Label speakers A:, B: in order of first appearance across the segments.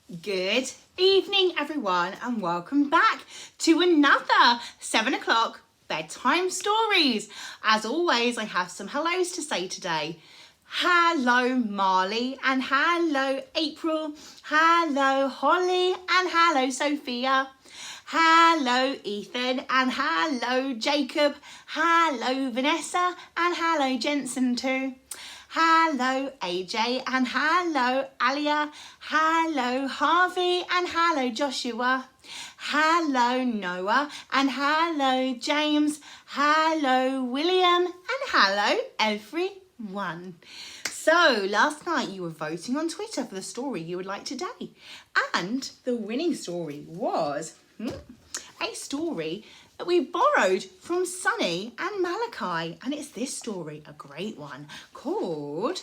A: Good evening, everyone, and welcome back to another 7 o'clock bedtime stories. As always, I have some hellos to say today. Hello, Marley, and hello, April. Hello, Holly, and hello, Sophia. Hello, Ethan, and hello, Jacob. Hello, Vanessa, and hello, Jensen too. Hello, AJ, and hello, Alia. Hello, Harvey, and hello, Joshua. Hello, Noah, and hello, James. Hello, William, and hello, everyone. So, last night you were voting on Twitter for the story you would like today. And the winning story was a story that we borrowed from Sunny and Malachi. And it's this story, a great one, called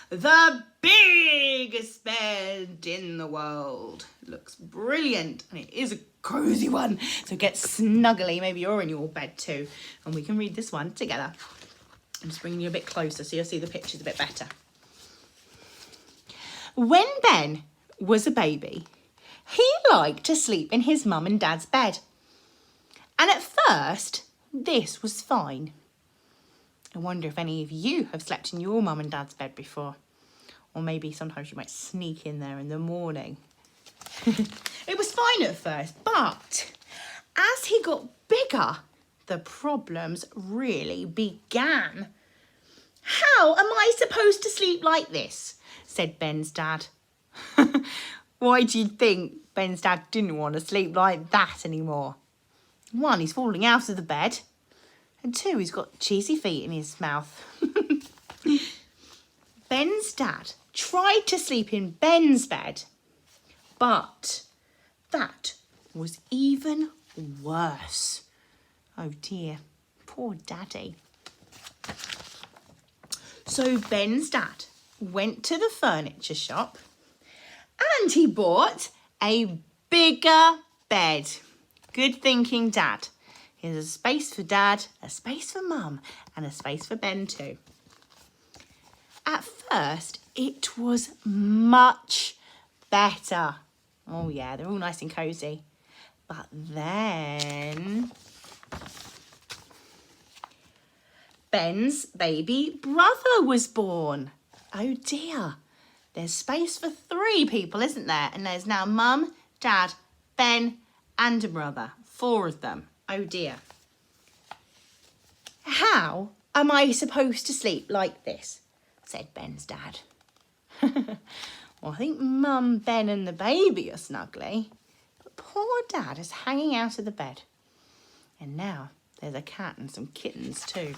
A: The Biggest Bed in the World. It looks brilliant and it is a cozy one. So get snuggly, maybe you're in your bed too. And we can read this one together. I'm just bringing you a bit closer so you'll see the pictures a bit better. When Ben was a baby, he liked to sleep in his mum and dad's bed. And at first, this was fine. I wonder if any of you have slept in your mum and dad's bed before. Or maybe sometimes you might sneak in there in the morning. It was fine at first, but as he got bigger, the problems really began. How am I supposed to sleep like this? Said Ben's dad. Why do you think Ben's dad didn't want to sleep like that anymore? One, he's falling out of the bed. And two, he's got cheesy feet in his mouth. Ben's dad tried to sleep in Ben's bed. But that was even worse. Oh dear, poor daddy. So Ben's dad went to the furniture shop and he bought a bigger bed. Good thinking, Dad. Here's a space for Dad, a space for Mum, and a space for Ben too. At first, it was much better. Oh yeah, they're all nice and cosy. But then Ben's baby brother was born. Oh dear. There's space for 3 people, isn't there? And there's now Mum, Dad, Ben, and a brother. 4 of them. Oh dear. How am I supposed to sleep like this? Said Ben's dad. Well, I think Mum, Ben and the baby are snuggly. But poor Dad is hanging out of the bed. And now there's a cat and some kittens too.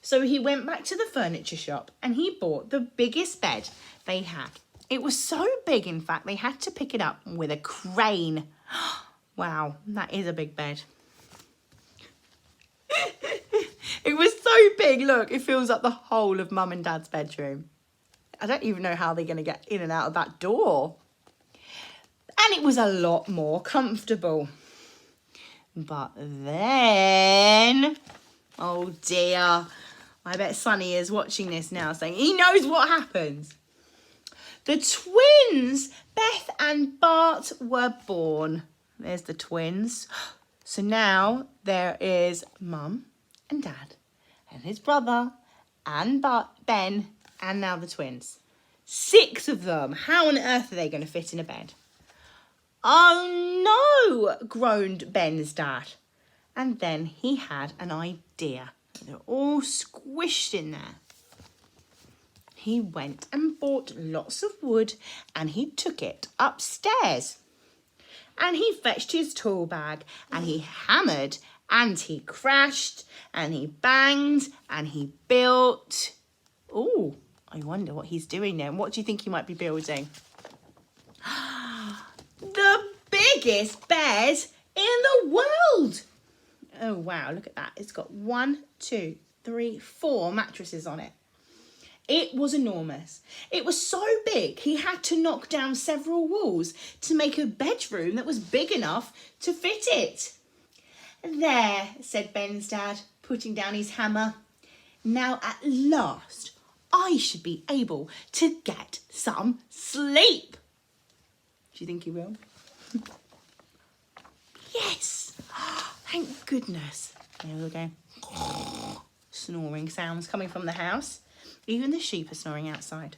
A: So he went back to the furniture shop and he bought the biggest bed they had. It was so big, in fact, they had to pick it up with a crane. Wow, that is a big bed. It was so big, look, it fills up the whole of Mum and Dad's bedroom. I don't even know how they're going to get in and out of that door. And it was a lot more comfortable. But then, oh dear, I bet Sonny is watching this now saying he knows what happens. The twins, Beth and Bart, were born. There's the twins. So now there is Mum and Dad and his brother and Ben and now the twins. 6 of them. How on earth are they going to fit in a bed? Oh no, groaned Ben's dad. And then he had an idea. They're all squished in there. He went and bought lots of wood and he took it upstairs. And he fetched his tool bag and he hammered and he crashed and he banged and he built. Oh, I wonder what he's doing now. What do you think he might be building? The biggest bed in the world. Oh, wow, look at that. It's got 1, 2, 3, 4 mattresses on it. It was enormous. It was so big, he had to knock down several walls to make a bedroom that was big enough to fit it. There, said Ben's dad, putting down his hammer. Now, at last, I should be able to get some sleep. Do you think he will? Yes. Thank goodness. There we go. Snoring sounds coming from the house. Even the sheep are snoring outside.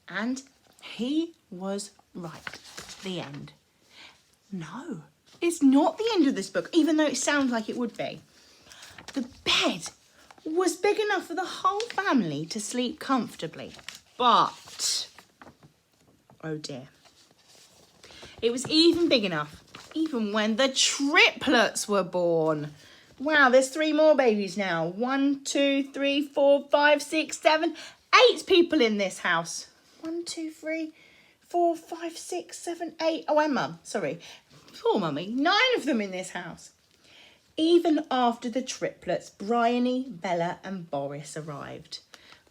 A: And he was right. The end. No, it's not the end of this book, even though it sounds like it would be. The bed was big enough for the whole family to sleep comfortably. But, oh dear. It was even big enough, even when the triplets were born. Wow, there's 3 more babies now. 1, 2, 3, 4, 5, 6, 7, 8 people in this house. 1, 2, 3, 4, 5, 6, 7, 8. Oh, and Mum, sorry. Poor Mummy. 9 of them in this house. Even after the triplets, Bryony, Bella and Boris arrived.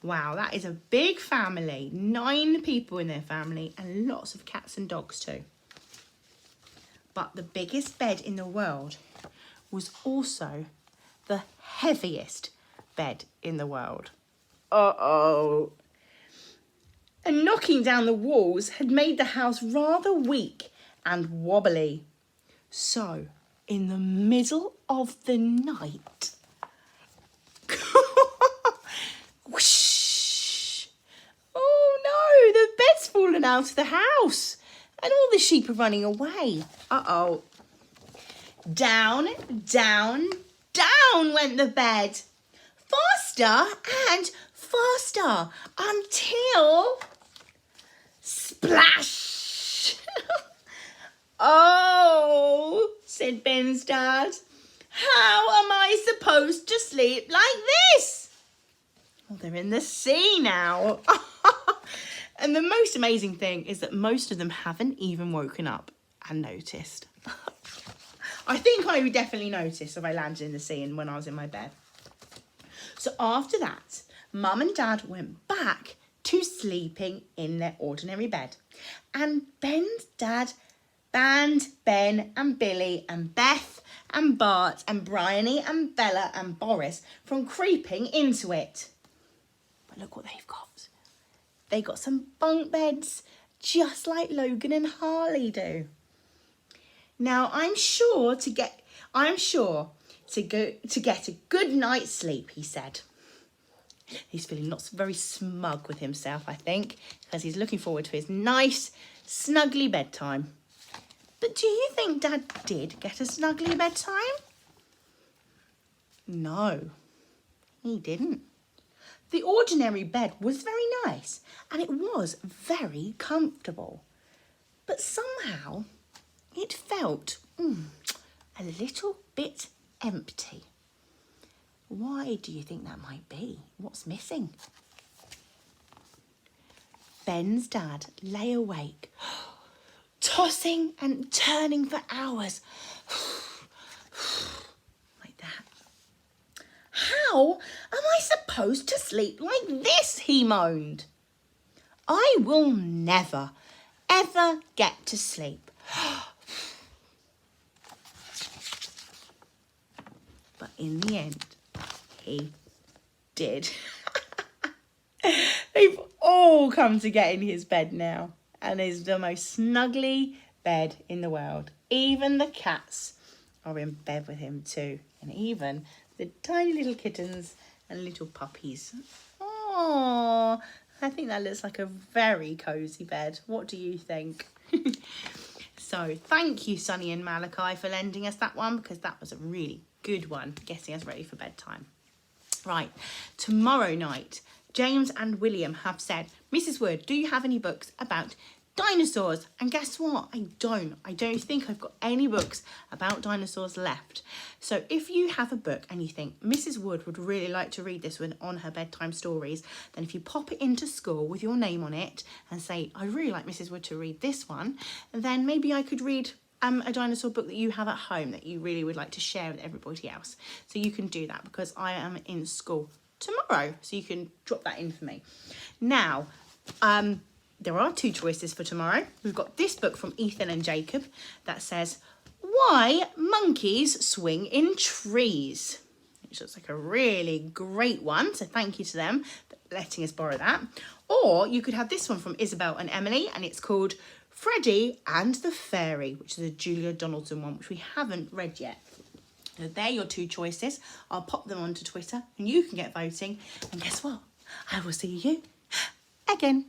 A: Wow, that is a big family. 9 people in their family and lots of cats and dogs too. But the biggest bed in the world was also the heaviest bed in the world. Uh-oh. And knocking down the walls had made the house rather weak and wobbly. So, in the middle of the night, whoosh! Oh no, the bed's fallen out of the house and all the sheep are running away. Uh-oh. Down, down, down went the bed. Faster and faster until splash. Oh, said Ben's dad. How am I supposed to sleep like this? Well, they're in the sea now. And the most amazing thing is that most of them haven't even woken up and noticed. I think I would definitely notice if I landed in the sea and when I was in my bed. So after that, Mum and Dad went back to sleeping in their ordinary bed. And Ben's dad banned Ben and Billy and Beth and Bart and Bryony and Bella and Boris from creeping into it. But look what they've got. They got some bunk beds, just like Logan and Harley do. Now I'm sure to get a good night's sleep, he said. He's feeling very smug with himself, I think, because he's looking forward to his nice, snuggly bedtime. But do you think Dad did get a snuggly bedtime? No, he didn't. The ordinary bed was very nice and it was very comfortable. But somehow it felt a little bit empty. Why do you think that might be? What's missing? Ben's dad lay awake, tossing and turning for hours. Like that. How am I supposed to sleep like this? He moaned. I will never, ever get to sleep. But in the end, he did. They've all come to get in his bed now. And it's the most snuggly bed in the world. Even the cats are in bed with him too. And even the tiny little kittens and little puppies. Oh, I think that looks like a very cosy bed. What do you think? So thank you, Sunny and Malachi, for lending us that one, because that was a really good one, getting us ready for bedtime. Right, tomorrow night, James and William have said, Mrs. Wood, do you have any books about dinosaurs? And guess what? I don't think I've got any books about dinosaurs left. So if you have a book and you think Mrs. Wood would really like to read this one on her bedtime stories, then if you pop it into school with your name on it and say, I'd really like Mrs. Wood to read this one, then maybe I could read a dinosaur book that you have at home that you really would like to share with everybody else. So you can do that because I am in school tomorrow. So you can drop that in for me. Now, there are 2 choices for tomorrow. We've got this book from Ethan and Jacob that says, Why Monkeys Swing in Trees. Which looks like a really great one. So thank you to them for letting us borrow that. Or you could have this one from Isabel and Emily, and it's called Freddie and the Fairy, which is a Julia Donaldson one, which we haven't read yet. So they're your two choices. I'll pop them onto Twitter and you can get voting. And guess what? I will see you again